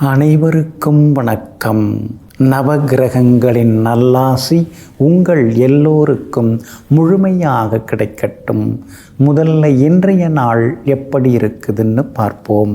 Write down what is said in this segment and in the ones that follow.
அனைவருக்கும் வணக்கம். நவகிரகங்களின் நல்லாசி உங்கள் எல்லோருக்கும் முழுமையாக கிடைக்கட்டும். முதல்ல இன்றைய நாள் எப்படி இருக்குதுன்னு பார்ப்போம்.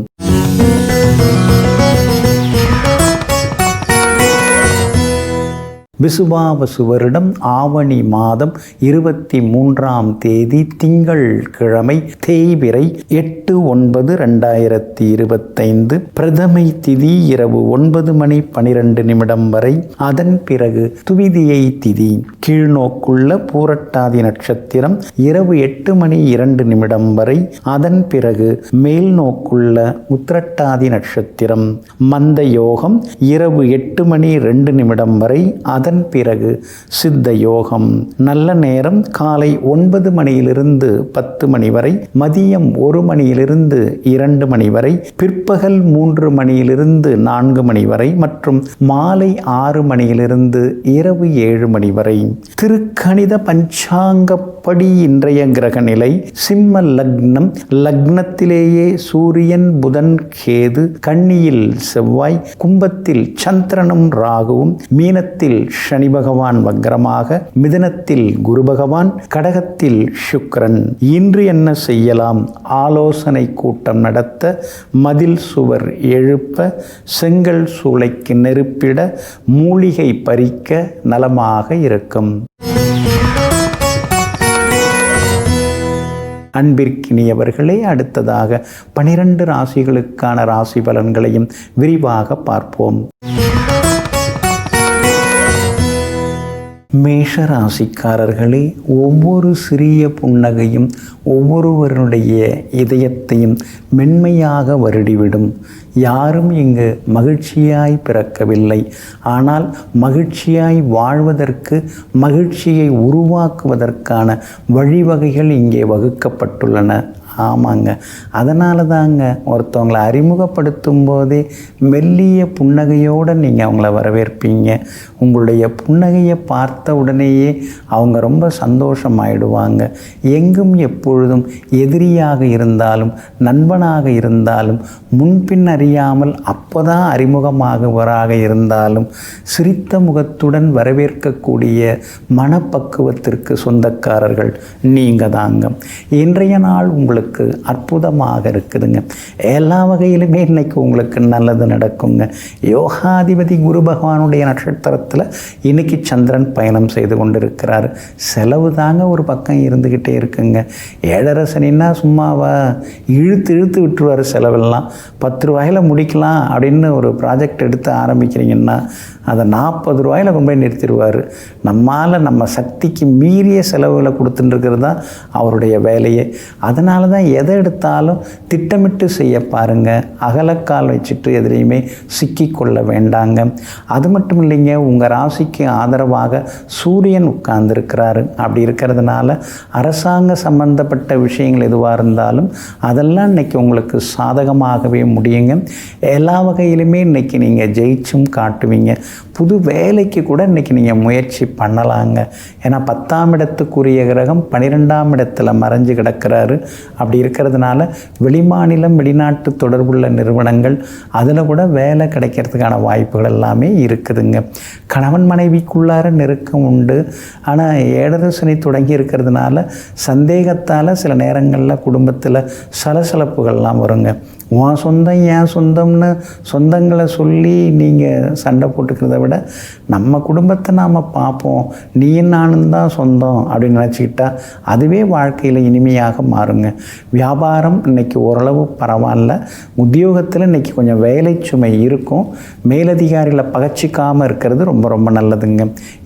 விசுவாவசு வருடம் ஆவணி மாதம் 23ஆம் தேதி திங்கள் கிழமை தேய்பிறை 8/9/2025. பிரதமை திதி இரவு 9:12 வரை. அதன் பிறகு துவிதியை திதி. கீழ்நோக்குள்ள பூரட்டாதி நட்சத்திரம் இரவு 8:02 வரை. அதன் பிறகு மேல் நோக்குள்ள உத்திரட்டாதி நட்சத்திரம். மந்த யோகம் இரவு 8:02 வரை. அதன் பிறகு சித்த யோகம். நல்ல நேரம் காலை 9 மணியிலிருந்து 10 மணி வரை, மதியம் 1 மணியிலிருந்து 2 மணி வரை, பிற்பகல் 3 மணியிலிருந்து 4 மணி வரை மற்றும் மாலை 6 மணியிலிருந்து இரவு 7 மணி வரை. திருக்கணித பஞ்சாங்கப்படி இன்றைய கிரக நிலை சிம்ம லக்னம். லக்னத்திலேயே சூரியன், புதன், கேது, கன்னியில் செவ்வாய், கும்பத்தில் சந்திரனும் ராகுவும், மீனத்தில் சனி பகவான் வக்ரமாக, மிதுனத்தில் குரு பகவான், கடகத்தில் சுக்கிரன். இன்று என்ன செய்யலாம்? ஆலோசனை கூட்டம் நடத்த, மதில் சுவர் எழுப்ப, செங்கல் சூளைக்கு நெருப்பிட, மூலிகை பறிக்க நலமாக இருக்கும். அன்பிற்கினியவர்களே, அடுத்ததாக 12 ராசிகளுக்கான ராசி பலன்களையும் விரிவாக பார்ப்போம். மேஷ ராசிக்காரர்களே, ஒவ்வொரு சிறிய புன்னகையும் ஒவ்வொருவருடைய இதயத்தையும் மென்மையாக வருடிவிடும். யாரும் இங்கு மகிழ்ச்சியாய் பிறக்கவில்லை. ஆனால் மகிழ்ச்சியாய் வாழ்வதற்கு, மகிழ்ச்சியை உருவாக்குவதற்கான வழிவகைகள் இங்கே வகுக்கப்பட்டுள்ளன. ஆமாங்க, அதனால தாங்க ஒருத்தவங்களை அறிமுகப்படுத்தும் போதே மெல்லிய புன்னகையோடு நீங்கள் அவங்கள வரவேற்பீங்க. உங்களுடைய புன்னகையை பார்த்த உடனேயே அவங்க ரொம்ப சந்தோஷமாயிடுவாங்க. எங்கும் எப்பொழுதும் எதிரியாக இருந்தாலும் நண்பனாக இருந்தாலும் முன்பின் அறியாமல் அப்போதான் அறிமுகமாகவராக இருந்தாலும் சிரித்த முகத்துடன் வரவேற்கக்கூடிய மனப்பக்குவத்திற்கு சொந்தக்காரர்கள் நீங்கள் தாங்க. இன்றைய நாள் உங்களுக்கு அற்புதமாக இருக்குதுங்க. எல்லா வகையிலுமே இன்னைக்கு உங்களுக்கு நல்லது நடக்குங்க. யோகாதிபதி குரு பகவானுடைய நட்சத்திரத்தில் இன்னைக்கு சந்திரன் பயணம் செய்து கொண்டிருக்கிறார். செலவு தாங்க ஒரு பக்கம் இருந்துக்கிட்டே இருக்குங்க. 7.5 சனின்னா சும்மாவா இழுத்து இழுத்து விட்டுருவார். செலவெல்லாம் 10 ரூபாயில் முடிக்கலாம் அப்படின்னு ஒரு ப்ராஜெக்ட் எடுத்து ஆரம்பிக்கிறீங்கன்னா அதை 40 ரூபாயில் கொண்டு போய் நிறுத்திடுவார். நம்மால் நம்ம சக்திக்கு மீறிய செலவுகளை கொடுத்துட்டுருக்கிறது தான் அவருடைய வேலையே. அதனால தான் எதை எடுத்தாலும் திட்டமிட்டு செய்ய பாருங்கள். அகலக்கால் வச்சுட்டு எதிரையுமே சிக்கிக்கொள்ள வேண்டாங்க. அது மட்டும் இல்லைங்க, உங்கள் ராசிக்கு ஆதரவாக சூரியன் உட்கார்ந்துருக்கிறாரு. அப்படி இருக்கிறதுனால அரசாங்க சம்பந்தப்பட்ட விஷயங்கள் எதுவாக இருந்தாலும் அதெல்லாம் இன்றைக்கி உங்களுக்கு சாதகமாகவே முடியுங்க. எல்லா வகையிலுமே இன்றைக்கி நீங்கள் ஜெயிச்சும் காட்டுவீங்க. புது வேலைக்கு கூட இன்றைக்கி நீங்கள் முயற்சி பண்ணலாங்க. ஏன்னா 10ஆம் இடத்துக்குரிய கிரகம் 12ஆம் இடத்துல மறைஞ்சு கிடக்கிறாரு. அப்படி இருக்கிறதுனால வெளிமாநிலம், வெளிநாட்டு தொடர்புள்ள நிறுவனங்கள் அதில் கூட வேலை கிடைக்கிறதுக்கான வாய்ப்புகள் எல்லாமே இருக்குதுங்க. கணவன் மனைவிக்குள்ளார நெருக்கம் உண்டு. ஆனால் 7.5 சனி தொடங்கி இருக்கிறதுனால சந்தேகத்தால் சில நேரங்களில் குடும்பத்தில் சலசலப்புகள்லாம் வருங்க. உன் சொந்தம் ஏன் சொந்தம்னு சொந்தங்களை சொல்லி நீங்கள் சண்டை போட்டுக்கிறத விட நம்ம குடும்பத்தை நாம் பார்ப்போம், நீ நானும் தான் சொந்தம் அப்படின்னு நினச்சிக்கிட்டா அதுவே வாழ்க்கையில் இனிமையாக மாறுங்க. வியாபாரம் இன்றைக்கி ஓரளவு பரவாயில்ல. உத்தியோகத்தில் இன்றைக்கி கொஞ்சம் வேலை சுமை இருக்கும். மேலதிகாரிகளை பகச்சிக்காமல் இருக்கிறது ரொம்ப ரொம்ப நல்லதுங்க.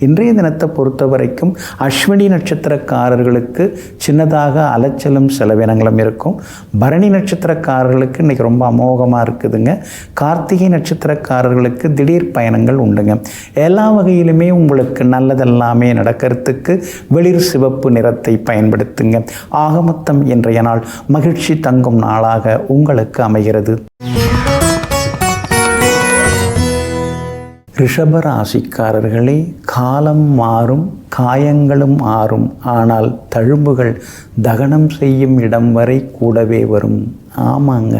இன்றைய தினத்தை பொறுத்த வரைக்கும் அஸ்வினி நட்சத்திரக்காரர்களுக்கு சின்னதாக அலைச்சலும் செலவினங்களும் இருக்கும். பரணி நட்சத்திரக்காரர்களுக்கு இன்றைக்கி ரொம்ப அமோகமாக இருக்குதுங்க. கார்த்திகை நட்சத்திரக்காரர்களுக்கு திடீர் பயணங்கள் உண்டுங்க. எல்லா வகையிலுமே உங்களுக்கு நல்லதெல்லாமே நடக்கிறதுக்கு வெளிர் சிவப்பு நிறத்தை பயன்படுத்துங்க. ஆக மொத்தம் இன்றைய நாள் மகிழ்ச்சி தங்கும் நாளாக உங்களுக்கு அமைகிறது. ரிஷபராசிக்காரர்களே, காலம் மாறும், காயங்களும் ஆறும். ஆனால் தழும்புகள் தகனம் செய்யும் இடம் வரை கூடவே வரும். ஆமாங்க.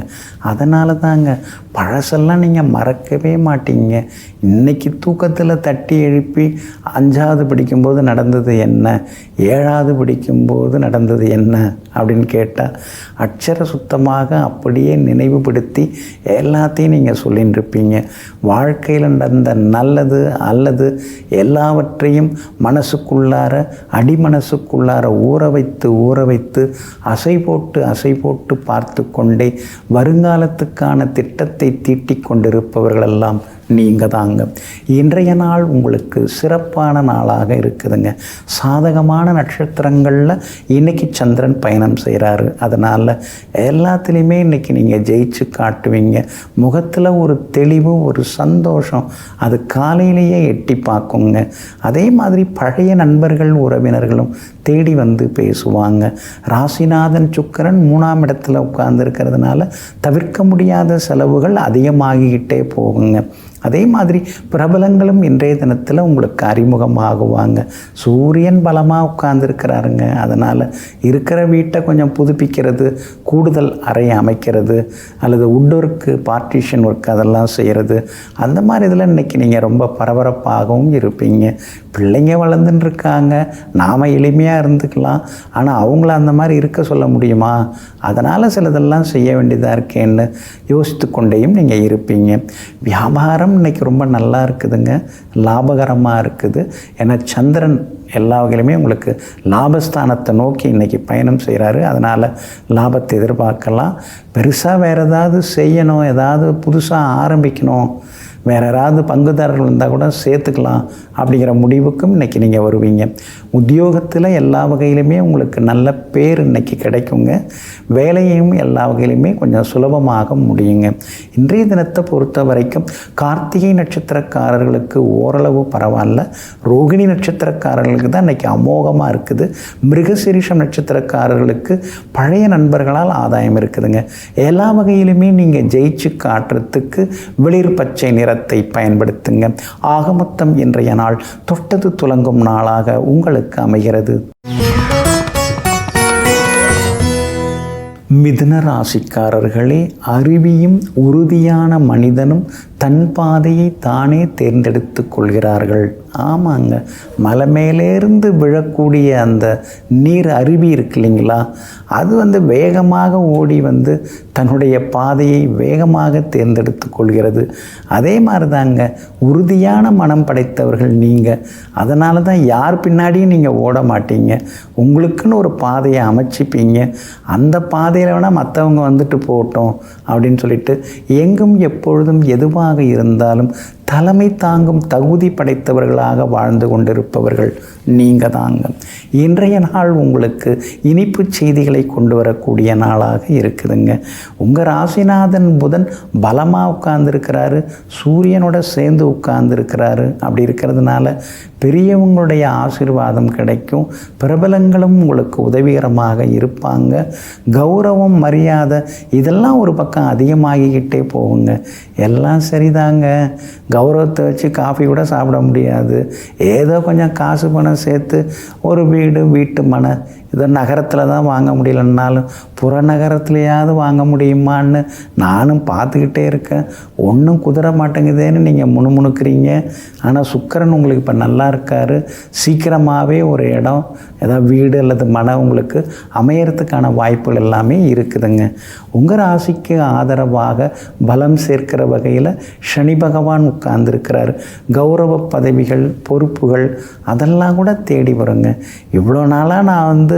அதனால தாங்க பழசெல்லாம் நீங்கள் மறக்கவே மாட்டீங்க. இன்றைக்கி தூக்கத்தில் தட்டி எழுப்பி 5வது படிக்கும்போது நடந்தது என்ன, 7வது படிக்கும்போது நடந்தது என்ன அப்படின்னு கேட்டால் அட்சர சுத்தமாக அப்படியே நினைவுபடுத்தி எல்லாத்தையும் நீங்கள் சொல்லின்னு இருப்பீங்க. வாழ்க்கையில் நடந்த நல்லது அல்லது எல்லாவற்றையும் மனசுக்குள்ளார அடிமனசுக்குள்ளார ஊற வைத்து அசை போட்டு பார்த்து கொண்டே வருங்காலத்துக்கான திட்டத்தை தீட்டிக் கொண்டிருப்பவர்களெல்லாம் நீங்கள் தாங்க. இன்றைய நாள் உங்களுக்கு சிறப்பான நாளாக இருக்குதுங்க. சாதகமான நட்சத்திரங்களில் இன்றைக்கி சந்திரன் பயணம் செய்கிறாரு. அதனால் எல்லாத்துலேயுமே இன்றைக்கி நீங்கள் ஜெயிச்சு காட்டுவீங்க. முகத்தில் ஒரு தெளிவு, ஒரு சந்தோஷம் அது காலையிலேயே எட்டி பார்க்குங்க. அதே மாதிரி பழைய நண்பர்கள் உறவினர்களும் தேடி வந்து பேசுவாங்க. ராசிநாதன் சுக்கிரன் 3ஆம் இடத்துல உட்கார்ந்துருக்கிறதுனால தவிர்க்க முடியாத செலவுகள் அதிகமாகிக்கிட்டே போகுங்க. அதே மாதிரி பிரபலங்களும் இன்றைய தினத்தில் உங்களுக்கு அறிமுகமாகுவாங்க. சூரியன் பலமாக உட்கார்ந்துருக்கிறாருங்க. அதனால் இருக்கிற வீட்டை கொஞ்சம் புதுப்பிக்கிறது, கூடுதல் அறை அமைக்கிறது அல்லது உட்டொர்க்கு பார்ட்டிஷன் ஒர்க் அதெல்லாம் செய்கிறது, அந்த மாதிரி இதில் இன்றைக்கி நீங்கள் ரொம்ப பரபரப்பாகவும் இருப்பீங்க. பிள்ளைங்க வளர்ந்துன்னு இருக்காங்க, நாம் எளிமையாக இருந்துக்கலாம், ஆனால் அவங்கள அந்த மாதிரி இருக்க சொல்ல முடியுமா? அதனால் சிலதெல்லாம் செய்ய வேண்டியதாக இருக்கேன்னு யோசித்து கொண்டேயும் நீங்கள் இருப்பீங்க. வியாபாரம் இன்றைக்கி ரொம்ப நல்லா இருக்குதுங்க, லாபகரமாக இருக்குது. ஏன்னா சந்திரன் எல்லா வகையிலுமே உங்களுக்கு லாபஸ்தானத்தை நோக்கி இன்றைக்கி பயணம் செய்கிறாரு. அதனால் லாபத்தை எதிர்பார்க்கலாம். பெருசாக வேறு ஏதாவது செய்யணும், ஏதாவது புதுசாக ஆரம்பிக்கணும், வேறு யாராவது பங்குதாரர்கள் இருந்தால் கூட சேர்த்துக்கலாம் அப்படிங்கிற முடிவுக்கும் இன்றைக்கி நீங்கள் வருவீங்க. உத்தியோகத்தில் எல்லா வகையிலுமே உங்களுக்கு நல்ல பேர் இன்றைக்கி கிடைக்குங்க. வேலையும் எல்லா வகையிலுமே கொஞ்சம் சுலபமாக முடியுங்க. இன்றைய தினத்தை பொறுத்த வரைக்கும் கார்த்திகை நட்சத்திரக்காரர்களுக்கு ஓரளவு பரவாயில்ல. ரோகிணி நட்சத்திரக்காரர்களுக்கு தான் இன்றைக்கி அமோகமாக இருக்குது. மிருகசீரிஷம் நட்சத்திரக்காரர்களுக்கு பழைய நண்பர்களால் ஆதாயம் இருக்குதுங்க. எல்லா வகையிலுமே நீங்கள் ஜெயிச்சு காட்டுறதுக்கு வெளிர் பச்சை நிறத்தை பயன்படுத்துங்க. ஆக மொத்தம் இன்றைய நாள் தொட்டது துலங்கும் நாளாக உங்களுக்கு அமைகிறது. மிதுன ராசிக்காரர்களே, அருவியும் உறுதியான மனிதனும் தன் பாதையை தானே தேர்ந்தெடுத்து கொள்கிறார்கள். ஆமாங்க, மலை மேலேருந்து விழக்கூடிய அந்த நீர் அருவி இருக்கு இல்லைங்களா, அது வேகமாக ஓடி தன்னுடைய பாதையை வேகமாக தேர்ந்தெடுத்து கொள்கிறது. அதே மாதிரி தாங்க உறுதியான மனம் படைத்தவர்கள் நீங்கள். அதனால தான் யார் பின்னாடியும் நீங்கள் ஓட மாட்டீங்க. உங்களுக்குன்னு ஒரு பாதையை அமைச்சிப்பீங்க. அந்த பாதையில் வேணால் மற்றவங்க வந்துட்டு போகட்டும் அப்படின்னு சொல்லிட்டு எங்கும் எப்பொழுதும் எதுவாக இருந்தாலும் தலைமை தாங்கும் தகுதி படைத்தவர்களாக வாழ்ந்து கொண்டிருப்பவர்கள் நீங்கள் தாங்க. இன்றைய நாள் உங்களுக்கு இனிப்பு செய்திகளை கொண்டு வரக்கூடிய நாளாக இருக்குதுங்க. உங்கள் ராசிநாதன் புதன் பலமாக உட்கார்ந்துருக்கிறாரு, சூரியனோட சேர்ந்து உட்கார்ந்துருக்கிறாரு. அப்படி இருக்கிறதுனால பெரியவங்களுடைய ஆசீர்வாதம் கிடைக்கும். பிரபலங்களும் உங்களுக்கு உதவிகரமாக இருப்பாங்க. கௌரவம், மரியாதை இதெல்லாம் ஒரு பக்கம் அதிகமாகிக்கிட்டே போகுங்க. எல்லாம் சரிதாங்க, கௌரவத்தை வச்சு காஃபி கூட சாப்பிட முடியாது. ஏதோ கொஞ்சம் காசு பணம் சேர்த்து ஒரு வீடு, வீட்டு மனை இதை நகரத்தில் தான் வாங்க முடியலன்னாலும் புறநகரத்துலையாவது வாங்க முடியுமான்னு நானும் பார்த்துக்கிட்டே இருக்கேன். ஒன்றும் குதிர மாட்டேங்குதேன்னு நீங்கள் முணுமுணுக்கிறீங்க. ஆனால் சுக்கிரன் உங்களுக்கு இப்போ நல்லா இருக்கார். சீக்கிரமாகவே ஒரு இடம், ஏதாவது வீடு அல்லது மனை உங்களுக்கு அமையறதுக்கான வாய்ப்புகள் எல்லாமே இருக்குதுங்க. உங்கள் ராசிக்கு ஆதரவாக பலம் சேர்க்கிற வகையில் சனி பகவான் உட்கார்ந்துருக்கிறார். கௌரவ பதவிகள், பொறுப்புகள் அதெல்லாம் கூட தேடி வருங்க. இவ்வளோ நாளாக நான்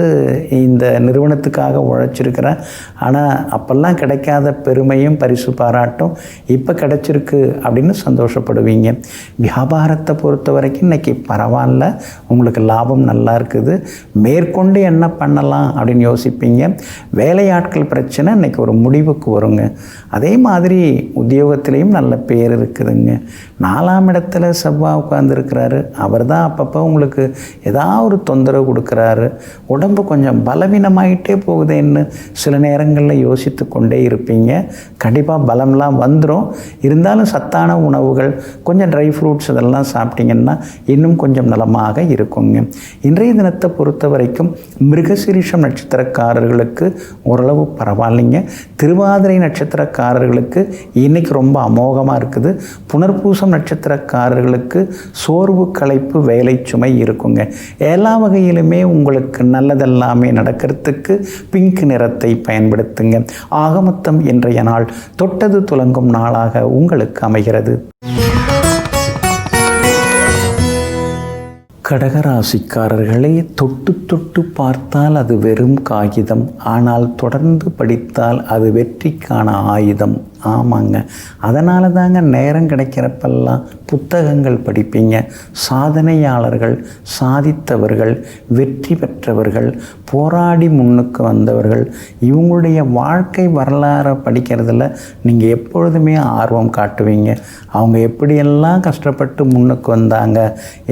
இந்த நிறுவனத்துக்காக உழைச்சிருக்கிறேன், ஆனால் அப்போல்லாம் கிடைக்காத பெருமையும் பரிசு பாராட்டும் இப்போ கிடைச்சிருக்கு அப்படின்னு சந்தோஷப்படுவீங்க. வியாபாரத்தை பொறுத்த வரைக்கும் இன்றைக்கி பரவாயில்ல, உங்களுக்கு லாபம் நல்லா இருக்குது. மேற்கொண்டு என்ன பண்ணலாம் அப்படின்னு யோசிப்பீங்க. வேலையாட்கள் பிரச்சனை இன்றைக்கி ஒரு முடிவுக்கு வருங்க. அதே மாதிரி உத்தியோகத்திலையும் நல்ல பேர் இருக்குதுங்க. 4ஆம் இடத்துல செவ்வாய் உட்கார்ந்துருக்கிறாரு. அவர் தான் அப்பப்போ உங்களுக்கு ஏதாவது ஒரு தொந்தரவு கொடுக்குறாரு. உடம்பு உடம்பு கொஞ்சம் பலவீனமாயிட்டே போகுதேன்னு சில நேரங்களில் யோசித்து கொண்டே இருப்பீங்க. கண்டிப்பாக பலம்லாம் வந்துடும். இருந்தாலும் சத்தான உணவுகள், கொஞ்சம் ட்ரை ஃப்ரூட்ஸ் இதெல்லாம் சாப்பிட்டிங்கன்னா இன்னும் கொஞ்சம் நலமாக இருக்குங்க. இன்றைய தினத்தை பொறுத்த வரைக்கும் மிருகசீரிஷம் நட்சத்திரக்காரர்களுக்கு ஓரளவு பரவாயில்லைங்க. திருவாதிரை நட்சத்திரக்காரர்களுக்கு இன்றைக்கி ரொம்ப அமோகமாக இருக்குது. புனர்பூசம் நட்சத்திரக்காரர்களுக்கு சோர்வு, களைப்பு, வேலை சுமை இருக்குங்க. எல்லா வகையிலுமே உங்களுக்கு நல்லதெல்லாமே நடக்கிறதுக்கு பிங்க் நிறத்தை பயன்படுத்துங்க. ஆகமொத்தம் இன்றைய நாள் தொட்டது துலங்கும் நாளாக உங்களுக்கு அமைகிறது. கடகராசிக்காரர்களே, தொட்டு தொட்டு பார்த்தால் அது வெறும் காகிதம், ஆனால் தொடர்ந்து படித்தால் அது வெற்றிக்கான ஆயுதம். ஆமாங்க, அதனால தாங்க நேரம் கிடைக்கிறப்பெல்லாம் புத்தகங்கள் படிப்பீங்க. சாதனையாளர்கள், சாதித்தவர்கள், வெற்றி பெற்றவர்கள், போராடி முன்னுக்கு வந்தவர்கள், இவங்களுடைய வாழ்க்கை வரலாறை படிக்கிறதுல நீங்கள் எப்பொழுதுமே ஆர்வம் காட்டுவீங்க. அவங்க எப்படியெல்லாம் கஷ்டப்பட்டு முன்னுக்கு வந்தாங்க,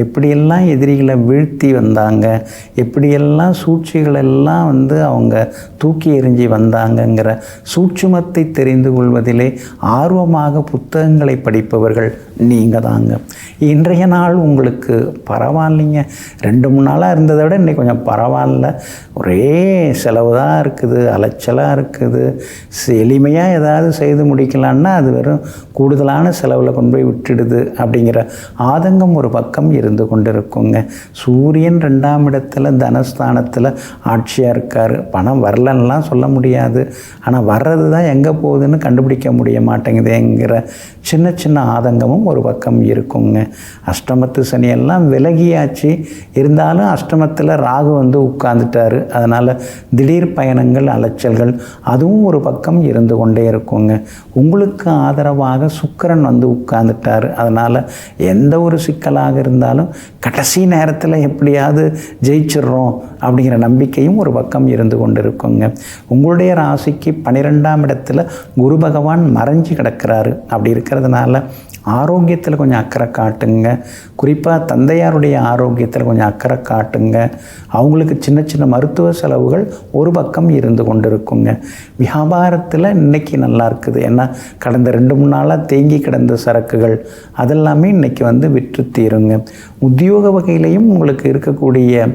எப்படியெல்லாம் எதிரிகளை வீழ்த்தி வந்தாங்க, எப்படியெல்லாம் சூழ்ச்சிகளெல்லாம் அவங்க தூக்கி எறிஞ்சி வந்தாங்கங்கிற சூட்சுமத்தை தெரிந்து கொள்வதில் ஆர்வமாக புத்தகங்களை படிப்பவர்கள் நீங்கள் தாங்க. இன்றைய நாள் உங்களுக்கு பரவாயில்லைங்க. 2-3 நாளாக இருந்ததை விட இன்றைக்கி கொஞ்சம் பரவாயில்ல. ஒரே செலவு தான் இருக்குது, அலைச்சலாக இருக்குது. எளிமையாக ஏதாவது செய்து முடிக்கலான்னா அது வெறும் கூடுதலான செலவில் கொண்டு போய் விட்டுடுது அப்படிங்கிற ஆதங்கம் ஒரு பக்கம் இருந்து கொண்டு இருக்குங்க. சூரியன் 2ஆம் இடத்துல தனஸ்தானத்தில் ஆட்சியாக இருக்கார். பணம் வரலன்னெலாம் சொல்ல முடியாது, ஆனால் வர்றது தான் எங்கே போகுதுன்னு கண்டுபிடிக்க முடிய மாட்டேங்குதுங்கிற சின்ன சின்ன ஆதங்கமும் ஒரு பக்கம் இருக்குங்க. அஷ்டமத்து சனியெல்லாம் விலகியாச்சு, இருந்தாலும் அஷ்டமத்தில் ராகு உட்கார்ந்துட்டார். அதனால் திடீர் பயணங்கள், அலைச்சல்கள் அதுவும் ஒரு பக்கம் இருந்து கொண்டே இருக்குங்க. உங்களுக்கு ஆதரவாக சுக்கிரன் உட்கார்ந்துட்டார். அதனால் எந்த ஒரு சிக்கலாக இருந்தாலும் கடைசி நேரத்தில் எப்படியாவது ஜெயிச்சிடுறோம் அப்படிங்கிற நம்பிக்கையும் ஒரு பக்கம் இருந்து கொண்டு இருக்குங்க. உங்களுடைய ராசிக்கு 12ஆம் இடத்துல குரு பகவான் மறைஞ்சு கிடக்கிறாரு. அப்படி இருக்கிறதுனால ஆரோக்கியத்தில் கொஞ்சம் அக்கறை காட்டுங்க. குறிப்பாக தந்தையாருடைய ஆரோக்கியத்தில் கொஞ்சம் அக்கறை காட்டுங்க. அவங்களுக்கு சின்ன சின்ன மருத்துவ செலவுகள் ஒரு பக்கம் இருந்து கொண்டு இருக்குங்க. வியாபாரத்தில் இன்றைக்கி நல்லா இருக்குது. ஏன்னா கடந்த 2-3 நாளாக தேங்கி கிடந்த சரக்குகள் அதெல்லாமே இன்றைக்கி விற்று தீருங்க. உத்தியோக வகையிலையும் உங்களுக்கு இருக்கக்கூடிய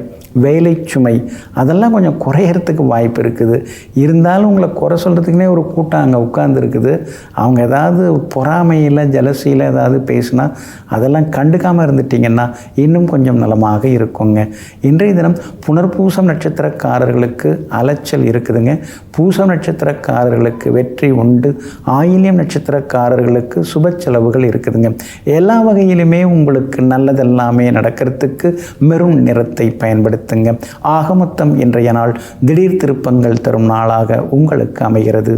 வேலை சுமை அதெல்லாம் கொஞ்சம் குறையறதுக்கு வாய்ப்பு இருக்குது. இருந்தாலும் உங்களை குறை சொல்கிறதுக்குனே ஒரு கூட்டம் அங்கே உட்கார்ந்துருக்குது. அவங்க ஏதாவது பொறாமையில், ஜலசியில் ஏதாவது பேசினா அதெல்லாம் கண்டுக்காமல் இருந்துட்டிங்கன்னா இன்னும் கொஞ்சம் நலமாக இருக்குங்க. இன்றைய தினம் புனர்பூசம் நட்சத்திரக்காரர்களுக்கு அலைச்சல் இருக்குதுங்க. பூசம் நட்சத்திரக்காரர்களுக்கு வெற்றி உண்டு. ஆயில்யம் நட்சத்திரக்காரர்களுக்கு சுப செலவுகள் இருக்குதுங்க. எல்லா வகையிலுமே உங்களுக்கு நல்லதெல்லாமே நடக்கிறதுக்கு மெரூன் நிறத்தை பயன்படுத்துங்க. ஆகமொத்தம் இன்றைய நாள் திடீர் திருப்பங்கள் தரும் நாளாக உங்களுக்கு அமைகிறது.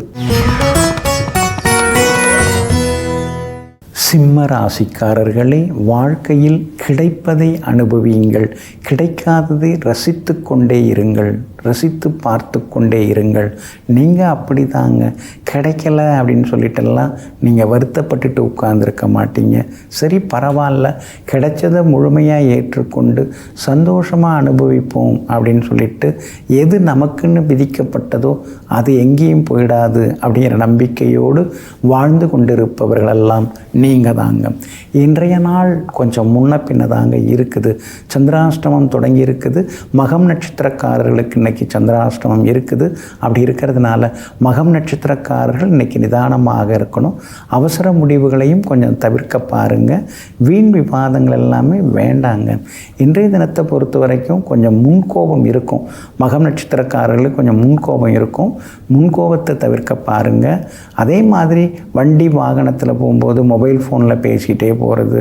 சிம்ம ராசிக்காரர்களே, வாழ்க்கையில் கிடைப்பதை அனுபவியுங்கள், கிடைக்காததை ரசித்து கொண்டே இருங்கள், ரசித்து பார்த்து கொண்டே இருங்கள். நீங்கள் அப்படி தாங்க, கிடைக்கல அப்படின்னு சொல்லிட்டெல்லாம் நீங்கள் வருத்தப்பட்டுட்டு உட்கார்ந்துருக்க மாட்டீங்க. சரி பரவாயில்ல, கிடைச்சதை முழுமையாக ஏற்றுக்கொண்டு சந்தோஷமாக அனுபவிப்போம் அப்படின்னு சொல்லிட்டு எது நமக்குன்னு விதிக்கப்பட்டதோ அது எங்கேயும் போயிடாது அப்படிங்கிற நம்பிக்கையோடு வாழ்ந்து கொண்டிருப்பவர்களெல்லாம் நீங்கள் தாங்க. இன்றைய நாள் கொஞ்சம் முன்ன பின்ன தாங்க இருக்குது. சந்திராஷ்டமம் தொடங்கி இருக்குது. மகம் நட்சத்திரக்காரர்களுக்கு இன்றைக்கி சந்திராஷ்டமம் இருக்குது. அப்படி இருக்கிறதுனால மகம் நட்சத்திரக்காரர்கள் இன்றைக்கி நிதானமாக இருக்கணும். அவசர முடிவுகளையும் கொஞ்சம் தவிர்க்க பாருங்கள். வீண் விவாதங்கள் எல்லாமே வேண்டாங்க. இன்றைய தினத்தை பொறுத்த வரைக்கும் கொஞ்சம் முன்கோபம் இருக்கும். மகம் நட்சத்திரக்காரர்களுக்கு கொஞ்சம் முன்கோபம் இருக்கும். முன்கோபத்தை தவிர்க்க பாருங்கள். அதே மாதிரி வண்டி வாகனத்தில் போகும்போது மொபைல் ஃபோனில் பேசிகிட்டே போகிறது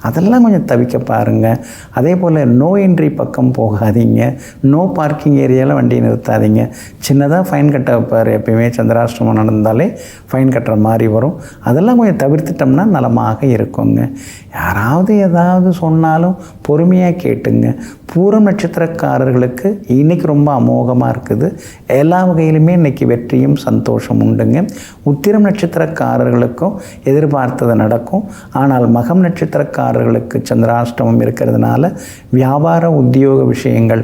அதெல்லாம் கொஞ்சம் தவிர்க்க பாருங்கள். அதே போல் நோ என்ட்ரி பக்கம் போகாதீங்க. நோ பார்க்கிங் ஏரியாவில் வண்டியை நிறுத்தாதீங்க. சின்னதாக ஃபைன் கட்ட வைப்பார். எப்பயுமே சந்திராஷ்டமம் நடந்தாலே ஃபைன் கட்டுற மாதிரி வரும். அதெல்லாம் கொஞ்சம் தவிர்த்துட்டோம்னா நலமாக இருக்குங்க. யாராவது ஏதாவது சொன்னாலும் பொறுமையாக கேட்டுங்க. பூரம் நட்சத்திரக்காரர்களுக்கு இன்றைக்கி ரொம்ப அமோகமாக இருக்குது. எல்லா வகையிலுமே இன்றைக்கி வெற்றியும் சந்தோஷம் உண்டுங்க. உத்திரம் நட்சத்திரக்காரர்களுக்கும் எதிர்பார்த்தது நடக்கும். ஆனால் மகம் நட்சத்திரக்காரர்களுக்கு சந்திராஷ்டமம் இருக்கிறதுனால வியாபார உத்தியோக விஷயங்கள்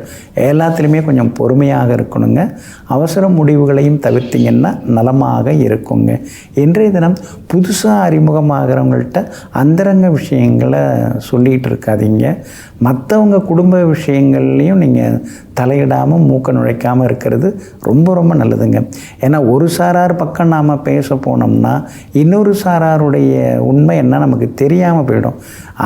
எல்லாத்துலேயுமே கொஞ்சம் பொறுமை பொறுமையாக இருக்கணுங்க. அவசர முடிவுகளையும் தவிர்த்திங்கன்னா நலமாக இருக்குங்க. இன்றைய தினம் புதுசாக அறிமுகமாகிறவங்கள்ட்ட அந்தரங்க விஷயங்களை சொல்லிகிட்டு இருக்காதீங்க. மற்றவங்க குடும்ப விஷயங்கள்லையும் நீங்கள் தலையிடாமல் மூக்க நுழைக்காமல் இருக்கிறது ரொம்ப ரொம்ப நல்லதுங்க. ஏன்னா ஒரு சாரார் பக்கம் நாம் பேச போனோம்னா இன்னொரு சாராருடைய உண்மை என்ன நமக்கு தெரியாமல் போயிடும்.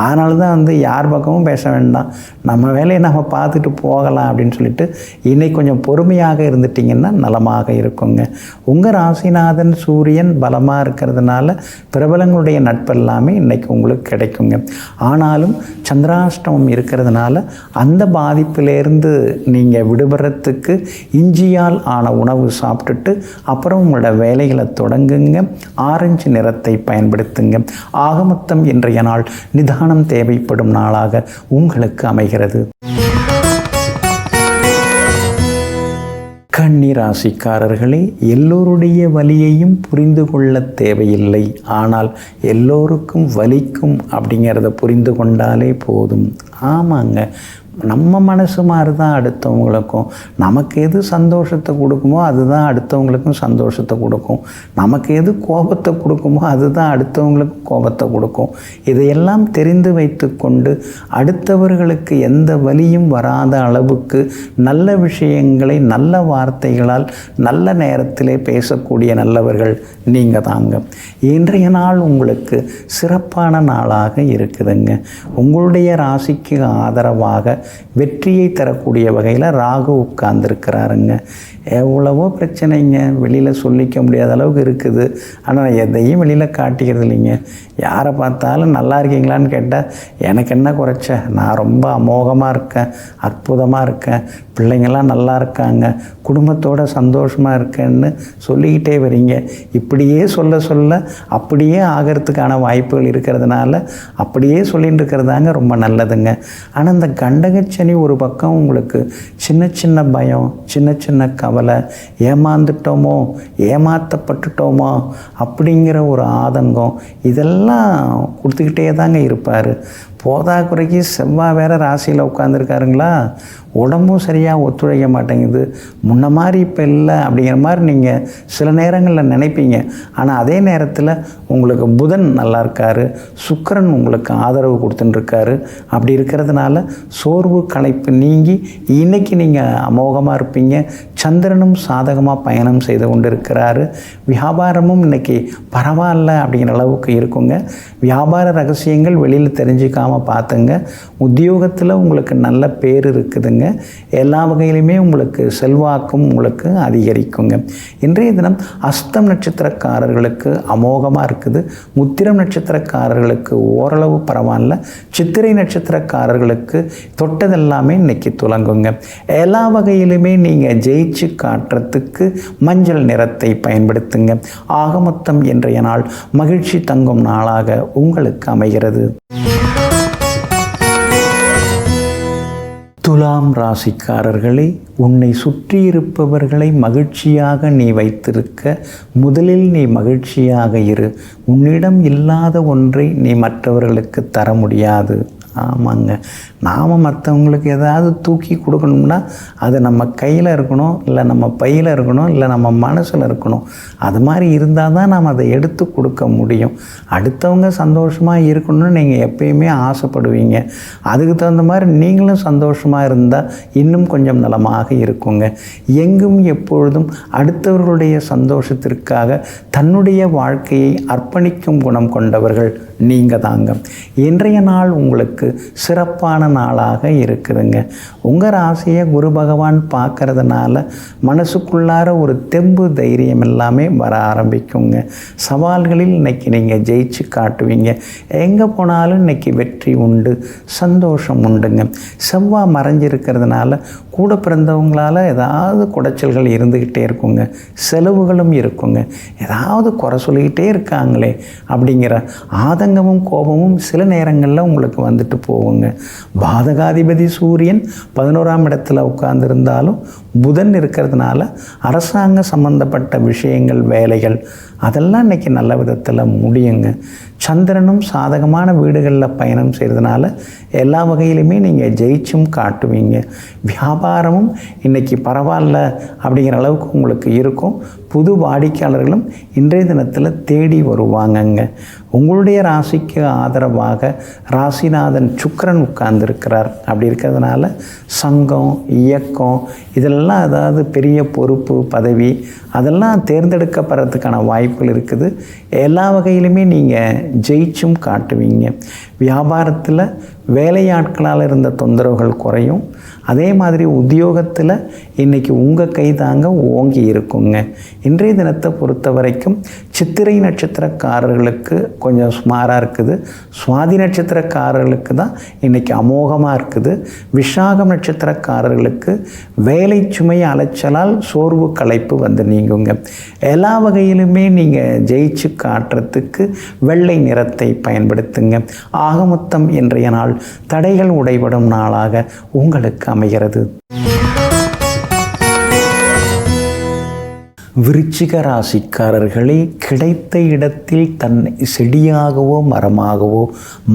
அதனால தான் யார் பக்கமும் பேச வேண்டாம், நம்ம வேலையை நம்ம பார்த்துட்டு போகலாம் அப்படின்னு சொல்லிட்டு இன்னைக்கு கொஞ்சம் பொறுமையாக இருந்துட்டிங்கன்னா நலமாக இருக்குங்க. உங்கள் ராசிநாதன் சூரியன் பலமாக இருக்கிறதுனால பிரபலங்களுடைய நட்பெல்லாமே இன்றைக்கி உங்களுக்கு கிடைக்குங்க. ஆனாலும் சந்திராஷ்டமம் இருக்கிறதுனால அந்த பாதிப்பிலேருந்து நீங்கள் விடுபடுறதுக்கு இஞ்சியால் ஆன உணவு சாப்பிட்டுட்டு அப்புறம் உங்களோட வேலைகளை தொடங்குங்க. ஆரஞ்சு நிறத்தை பயன்படுத்துங்க. ஆகமொத்தம் இன்றைய நாள் நிதானம் தேவைப்படும் நாளாக உங்களுக்கு அமைகிறது. கன்னி ராசிக்காரர்களே, எல்லோருடைய வலியையும் புரிந்து கொள்ள தேவையில்லை. ஆனால் எல்லோருக்கும் வலிக்கும் அப்படிங்கிறத புரிந்து கொண்டாலே போதும். ஆமாங்க, நம்ம மனசு மாதிரி தான் அடுத்தவங்களுக்கும். நமக்கு எது சந்தோஷத்தை கொடுக்குமோ அதுதான் அடுத்தவங்களுக்கும் சந்தோஷத்தை கொடுக்கும். நமக்கு எது கோபத்தை கொடுக்குமோ அதுதான் அடுத்தவங்களுக்கும் கோபத்தை கொடுக்கும். இதையெல்லாம் தெரிந்து வைத்து கொண்டு அடுத்தவர்களுக்கு எந்த வலியும் வராத அளவுக்கு நல்ல விஷயங்களை நல்ல வார்த்தைகளால் நல்ல நேரத்திலே பேசக்கூடிய நல்லவர்கள் நீங்கள் தாங்க. இன்றைய நாள் உங்களுக்கு சிறப்பான நாளாக இருக்குதுங்க. உங்களுடைய ராசிக்கு ஆதரவாக வெற்றியை தரக்கூடிய வகையில் ராகு உட்கார்ந்துருக்கிறாருங்க. எவ்வளவோ பிரச்சனைங்க, வெளியில் சொல்லிக்க முடியாத அளவுக்கு இருக்குது. ஆனால் எதையும் வெளியில் காட்டிக்கிறது இல்லைங்க. யாரை பார்த்தாலும் நல்லா இருக்கீங்களான்னு கேட்டால் எனக்கு என்ன குறைச்ச, நான் ரொம்ப அமோகமாக இருக்கேன், அற்புதமாக இருக்கேன், பிள்ளைங்கள்லாம் நல்லா இருக்காங்க, குடும்பத்தோடு சந்தோஷமாக இருக்கேன்னு சொல்லிக்கிட்டே வரீங்க. இப்படியே சொல்ல சொல்ல அப்படியே ஆகிறதுக்கான வாய்ப்புகள் இருக்கிறதுனால அப்படியே சொல்லிகிட்டு இருக்கிறதாங்க ரொம்ப நல்லதுங்க. ஆனால் இந்த கண்டகச்சனி ஒரு பக்கம் உங்களுக்கு சின்ன சின்ன பயம், சின்ன சின்ன கவலை, ஏமாந்துட்டோமோ ஏமாற்றப்பட்டுட்டோமோ அப்படிங்கிற ஒரு ஆதங்கம், இதெல்லாம் கொடுத்துக்கிட்டே தாங்க இருப்பார். போதாக்குறைக்கு செவ்வாய் வேறு ராசியில் உட்காந்துருக்காருங்களா, உடம்பும் சரியாக ஒத்துழைக்க மாட்டேங்குது. முன்ன மாதிரி இப்போ இல்லை அப்படிங்கிற மாதிரி நீங்கள் சில நேரங்களில் நினைப்பீங்க. ஆனால் அதே நேரத்தில் உங்களுக்கு புதன் நல்லா இருக்கார், சுக்கிரன் உங்களுக்கு ஆதரவு கொடுத்துட்டுருக்காரு. அப்படி இருக்கிறதுனால சோர்வு களைப்பு நீங்கி இன்றைக்கி நீங்கள் அமோகமாக இருப்பீங்க. சந்திரனும் சாதகமாக பயணம் செய்து கொண்டு இருக்கிறாரு. வியாபாரமும் இன்றைக்கி பரவாயில்ல அப்படிங்கிற அளவுக்கு இருக்குங்க. வியாபார ரகசியங்கள் வெளியில் தெரிஞ்சிக்காமல் பார்த்துங்க. உத்தியோகத்தில் உங்களுக்கு நல்ல பேர் இருக்குதுங்க. எல்லா வகையிலுமே உங்களுக்கு செல்வாக்கும் உங்களுக்கு அதிகரிக்குங்க. இன்றைய தினம் அஸ்தம் நட்சத்திரக்காரர்களுக்கு அமோகமாக இருக்குது. முத்திரம் நட்சத்திரக்காரர்களுக்கு ஓரளவு பரவாயில்ல. சித்திரை நட்சத்திரக்காரர்களுக்கு தொட்டதெல்லாமே இன்னைக்கு துலங்குங்க. எல்லா வகையிலுமே நீங்கள் ஜெயிச்சு காட்டுறதுக்கு மஞ்சள் நிறத்தை பயன்படுத்துங்க. ஆக மொத்தம் இன்றைய நாள் மகிழ்ச்சி தங்கும் நாளாக உங்களுக்கு அமைகிறது. துலாம் ராசிக்காரர்களே, உன்னை சுற்றி இருப்பவர்களை மகிழ்ச்சியாக நீ வைத்திருக்க முதலில் நீ மகிழ்ச்சியாக இரு. உன்னிடம் இல்லாத ஒன்றை நீ மற்றவர்களுக்கு தர முடியாது. ஆமாங்க, நாம் மற்றவங்களுக்கு ஏதாவது தூக்கி கொடுக்கணும்னா அது நம்ம கையில் இருக்கணும், இல்லை நம்ம பையில் இருக்கணும், இல்லை நம்ம மனசில் இருக்கணும். அது மாதிரி இருந்தால் தான் நாம் அதை எடுத்து கொடுக்க முடியும். அடுத்தவங்க சந்தோஷமாக இருக்கணும்னு நீங்கள் எப்பயுமே ஆசைப்படுவீங்க. அதுக்கு தகுந்த மாதிரி நீங்களும் சந்தோஷமாக இருந்தால் இன்னும் கொஞ்சம் நலமாக இருக்குங்க. எங்கும் எப்பொழுதும் அடுத்தவர்களுடைய சந்தோஷத்திற்காக தன்னுடைய வாழ்க்கையை அர்ப்பணிக்கும் குணம் கொண்டவர்கள் நீங்கள் தாங்க. இன்றைய நாள் உங்களுக்கு சிறப்பான நாளாக இருக்குதுங்க. உங்கள் ராசியை குரு பகவான் பார்க்கறதுனால மனசுக்குள்ளார ஒரு தெம்பு தைரியம் எல்லாமே வர ஆரம்பிக்குங்க. சவால்களில் இன்னைக்கு நீங்கள் ஜெயிச்சு காட்டுவீங்க. எங்கே போனாலும் இன்னைக்கு வெற்றி உண்டு, சந்தோஷம் உண்டுங்க. செவ்வாய் மறைஞ்சிருக்கிறதுனால கூட பிறந்தவங்களால் ஏதாவது குடைச்சல்கள் இருந்துக்கிட்டே இருக்குங்க. செலவுகளும் இருக்குங்க. ஏதாவது குறை சொல்லிக்கிட்டே இருக்காங்களே அப்படிங்கிற ஆதங்கமும் கோபமும் சில நேரங்களில் உங்களுக்கு வந்துட்டு போகுங்க. பாதகாதிபதி சூரியன் 11ஆம் இடத்துல உட்கார்ந்துருந்தாலும் புதன் இருக்கிறதுனால அரசாங்க சம்பந்தப்பட்ட விஷயங்கள், வேலைகள் அதெல்லாம் இன்றைக்கி நல்ல விதத்தில் முடியுங்க. சந்திரனும் சாதகமான வீடுகளில் பயணம் செய்கிறதுனால எல்லா வகையிலுமே நீங்கள் ஜெயிச்சும் காட்டுவீங்க. வியாபாரமும் இன்றைக்கி பரவாயில்ல அப்படிங்கிற அளவுக்கு உங்களுக்கு இருக்கும். புது வாடிக்கையாளர்களும் இன்றைய தினத்தில் தேடி வருவாங்கங்க. உங்களுடைய ராசிக்கு ஆதரவாக ராசிநாதன் சுக்கிரன் உட்கார்ந்துருக்கிறார். அப்படி இருக்கிறதுனால சங்கம், இயக்கம் இதெல்லாம், அதாவது பெரிய பொறுப்பு, பதவி அதெல்லாம் தேர்ந்தெடுக்கப்படுறதுக்கான வாய்ப்புகள் இருக்குது. எல்லா வகையிலுமே நீங்கள் ஜெயிச்சும் காட்டுவீங்க. வியாபாரத்தில் வேலையாட்களால் இருந்த தொந்தரவுகள் குறையும். அதே மாதிரி உத்தியோகத்தில் இன்றைக்கி உங்கள் கை தாங்க ஓங்கி இருக்குங்க. இன்றைய தினத்தை பொறுத்த வரைக்கும் சித்திரை நட்சத்திரக்காரர்களுக்கு கொஞ்சம் சுமாராக இருக்குது. சுவாதி நட்சத்திரக்காரர்களுக்கு தான் இன்றைக்கி அமோகமாக இருக்குது. விஷாகம் நட்சத்திரக்காரர்களுக்கு வேலை சுமை அலைச்சலால் சோர்வு களைப்பு வந்து நீங்குங்க. எல்லா வகையிலுமே நீங்கள் ஜெயிச்சு காட்டுறதுக்கு வெள்ளை நிறத்தை பயன்படுத்துங்க. ஆக மொத்தம் இன்றைய நாள் தடைகள் உடைபடும் நாளாக உங்களுக்கு அமைகிறது. விருச்சிக ராசிக்காரர்களே, கிடைத்த இடத்தில் தன்னை செடியாகவோ மரமாகவோ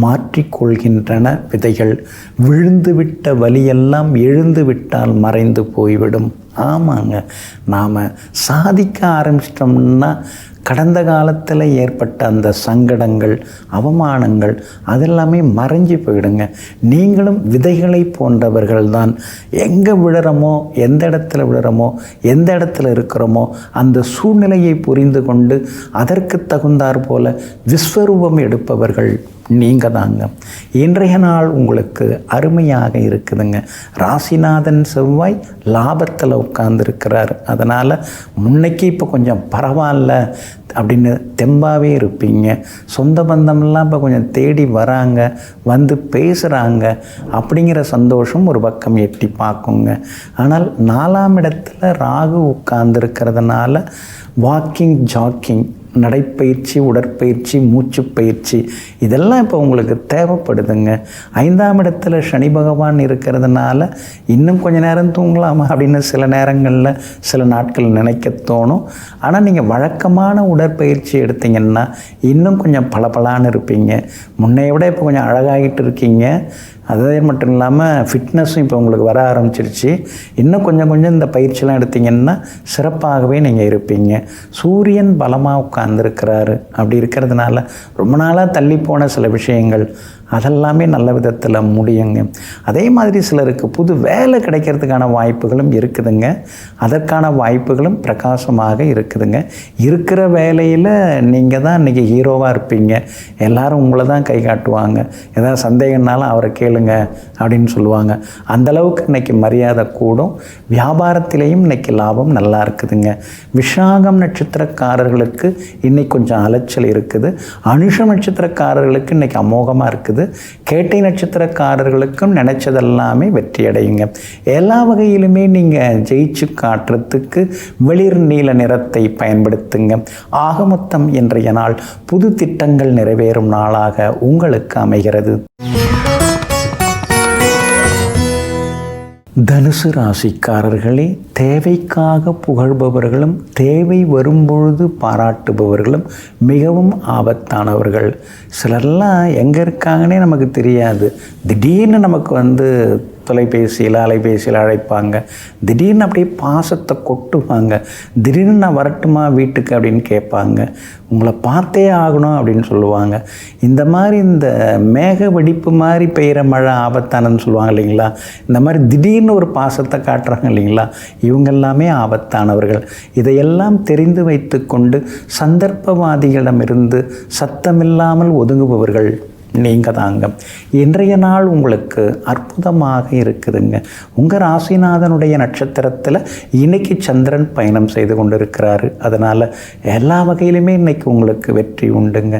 மாற்றிக்கொள்கின்றன விதைகள். விழுந்துவிட்ட வலியெல்லாம் எழுந்து விட்டால் மறைந்து போய்விடும். ஆமாங்க, நாம் சாதிக்க ஆரம்பிச்சிட்டோம்னா கடந்த காலத்தில் ஏற்பட்ட அந்த சங்கடங்கள், அவமானங்கள் அதெல்லாமே மறைஞ்சு போயிடுங்க. நீங்களும் விதைகளை போன்றவர்கள் தான். எங்கே விழுறமோ, எந்த இடத்துல விழுறமோ, எந்த இடத்துல இருக்கிறோமோ அந்த சூழ்நிலையை புரிந்து கொண்டு அதற்கு தகுந்தாற் போல விஸ்வரூபம் எடுப்பவர்கள் நீங்கள் தாங்க. இன்றைய நாள் உங்களுக்கு அருமையாக இருக்குதுங்க. ராசிநாதன் செவ்வாய் லாபத்தில் உட்கார்ந்துருக்கிறார். அதனால் முன்னைக்கு இப்போ கொஞ்சம் பரவாயில்ல அப்படின்னு தெம்பாகவே இருப்பீங்க. சொந்த பந்தமெல்லாம் இப்போ கொஞ்சம் தேடி வராங்க, வந்து பேசுகிறாங்க. அப்படிங்கிற சந்தோஷம் ஒரு பக்கம் எட்டி பார்க்குங்க. ஆனால் 4ஆம் இடத்துல ராகு உட்கார்ந்துருக்கிறதுனால வாக்கிங், ஜாக்கிங், நடைப்பயிற்சி, உடற்பயிற்சி, மூச்சு பயிற்சி இதெல்லாம் இப்போ உங்களுக்கு தேவைப்படுதுங்க. 5ஆம் இடத்துல சனி பகவான் இருக்கிறதுனால இன்னும் கொஞ்சம் நேரம் தூங்கலாமா அப்படின்னு சில நேரங்களில் சில நாட்கள் நினைக்க தோணும். ஆனால் நீங்கள் வழக்கமான உடற்பயிற்சி எடுத்தீங்கன்னா இன்னும் கொஞ்சம் பளபளன்னு இருப்பீங்க. முன்னைய விட இப்போ கொஞ்சம் அழகாகிட்டு இருக்கீங்க. அதே மட்டும் இல்லாமல் ஃபிட்னஸும் இப்போ உங்களுக்கு வர ஆரம்பிச்சிருச்சு. இன்னும் கொஞ்சம் இந்த பயிற்சியெலாம் எடுத்திங்கன்னா சிறப்பாகவே நீங்கள் இருப்பீங்க. சூரியன் பலமாக உட்கார்ந்துருக்கிறாரு. அப்படி இருக்கிறதுனால ரொம்ப நாளாக தள்ளி போன சில விஷயங்கள் அதெல்லாமே நல்ல விதத்தில் முடியுங்க. அதே மாதிரி சிலருக்கு புது வேலை கிடைக்கிறதுக்கான வாய்ப்புகளும் இருக்குதுங்க. அதற்கான வாய்ப்புகளும் பிரகாசமாக இருக்குதுங்க. இருக்கிற வேலையில் நீங்கள் தான் இன்றைக்கி ஹீரோவாக இருப்பீங்க. எல்லோரும் உங்களை தான் கை காட்டுவாங்க. ஏதாவது சந்தேகம்னாலும் அவரை கேளுங்க அப்படின்னு சொல்லுவாங்க. அந்தளவுக்கு இன்றைக்கி மரியாதை கூடும். வியாபாரத்திலேயும் இன்றைக்கி லாபம் நல்லா இருக்குதுங்க. விஷாகம் நட்சத்திரக்காரர்களுக்கு இன்றைக்கி கொஞ்சம் அலைச்சல் இருக்குது. அனுஷம் நட்சத்திரக்காரர்களுக்கு இன்றைக்கி அமோகமாக இருக்குது. கேட்டை நட்சத்திரக்காரர்களுக்கும் நினைச்சதெல்லாமே வெற்றி அடையுங்க. எல்லா வகையிலுமே நீங்கள் ஜெயிச்சு காட்டுறதுக்கு வெளிர் நீல நிறத்தை பயன்படுத்துங்க. ஆக மொத்தம் இன்றைய நாள் புது திட்டங்கள் நிறைவேறும் நாளாக உங்களுக்கு அமைகிறது. தனுசு ராசிக்காரர்களே, தேவைக்காக புகழ்பவர்களும் தேவை வரும்பொழுது பாராட்டுபவர்களும் மிகவும் ஆபத்தானவர்கள். சிலர்லாம் எங்கே இருக்காங்கன்னே நமக்கு தெரியாது. திடீர்னு நமக்கு தொலைபேசியில், அலைபேசியில் அழைப்பாங்க. திடீர்னு அப்படியே பாசத்தை கொட்டுவாங்க. திடீர்னு நான் வரட்டுமா வீட்டுக்கு அப்படின்னு கேட்பாங்க. உங்களை பார்த்தே ஆகணும் அப்படின்னு சொல்லுவாங்க. இந்த மாதிரி இந்த மேக வெடிப்பு மாதிரி பெய்கிற மழை ஆபத்தானன்னு சொல்லுவாங்க இல்லைங்களா? இந்த மாதிரி திடீர்னு ஒரு பாசத்தை காட்டுறாங்க இல்லைங்களா? இவங்க எல்லாமே ஆபத்தானவர்கள். இதையெல்லாம் தெரிந்து வைத்து கொண்டு சந்தர்ப்பவாதிகளிடமிருந்து சத்தமில்லாமல் ஒதுங்குபவர்கள் நீங்கள் தாங்க. இன்றைய நாள் உங்களுக்கு அற்புதமாக இருக்குதுங்க. உங்கள் ராசிநாதனுடைய நட்சத்திரத்தில் இன்றைக்கி சந்திரன் பயணம் செய்து கொண்டு இருக்கிறாரு. அதனால் எல்லா வகையிலுமே இன்றைக்கி உங்களுக்கு வெற்றி உண்டுங்க.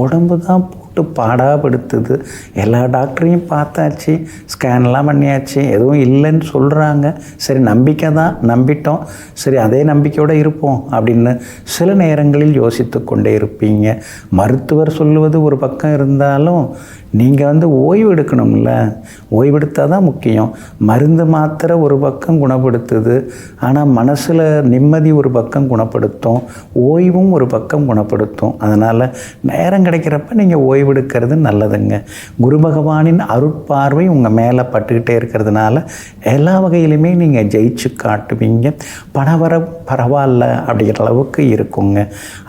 உடம்பு தான் போட்டு பாடாப்படுத்துது. எல்லா டாக்டரையும் பார்த்தாச்சு, ஸ்கேன்லாம் பண்ணியாச்சு, எதுவும் இல்லைன்னு சொல்கிறாங்க. சரி, நம்பிக்கை தான், நம்பிட்டோம், சரி அதே நம்பிக்கையோடு இருப்போம் அப்படின்னு சில நேரங்களில் யோசித்து கொண்டே இருப்பீங்க. மருத்துவர் சொல்லுவது ஒரு பக்கம் இருந்தாலும் நீங்கள் ஓய்வு எடுக்கணும்ல, ஓய்வெடுத்தால் தான் முக்கியம். மருந்து மாத்திரை ஒரு பக்கம் குணப்படுத்துது, ஆனால் மனசில் நிம்மதி ஒரு பக்கம் குணப்படுத்தும், ஓய்வும் ஒரு பக்கம் குணப்படுத்தும். அதனால் நேரம் கிடைக்கிறப்ப நீங்கள் ஓய்வெடுக்கிறது நல்லதுங்க. குரு பகவானின் அருட்பார்வை உங்கள் மேலே பட்டுக்கிட்டே இருக்கிறதுனால எல்லா வகையிலுமே நீங்கள் ஜெயிச்சு காட்டுவீங்க. பரவாயில்ல அப்படிங்கிற அளவுக்கு இருக்குங்க.